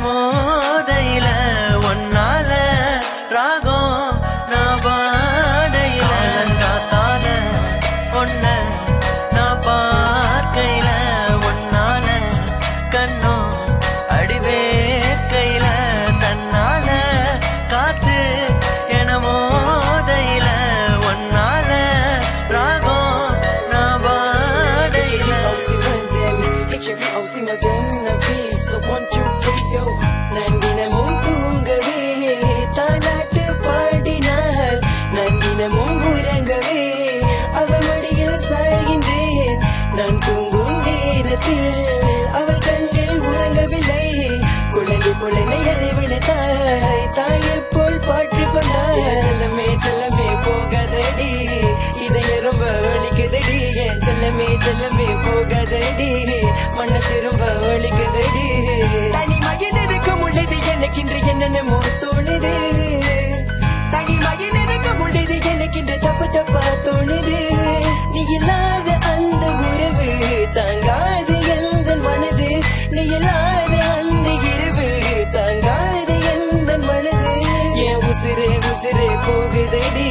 மோதையில ஒன்னால ராகம் நான் பாடையில காத்தால ஒன்ன நான் பார்க்கையில ஒன்னால கண்ணோ அடிவேக்கையில தன்னால காத்து என மோதையில ஒன்னால ராகம் நான் பாடையில நன்றினமும் தூங்கவே தாலாட்டு பாடினாள் நன்றினமும் உறங்கவே அவள் மடியில் சாய்கின்றேன் நான் தூங்கும் நேரத்தில் அவள் கண்கள் உறங்கவில்லை குழந்தை பொழனை அறிவினைத்தாய் தாயை போல் பாற்று கொண்டாய் செல்லமே செல்லமே போகாதடி இதை ரொம்ப வலிக்குதடி என் செல்லமே போகாதடி மனசு ரொம்ப வலிக்குதடி தனிமையில் இருக்கும் உள்ளது எனக்கின்று என்னென்னமோ தோணுது தனிமையில் இருக்கும் உள்ளது எனக்கின்று தப்பா தோணுது நீ இல்லாத அந்த உறவு தாங்காது எந்த மனது நீ இல்லாத அந்த இரவு தாங்காது எந்த மனது என் உசிரே போகுதடி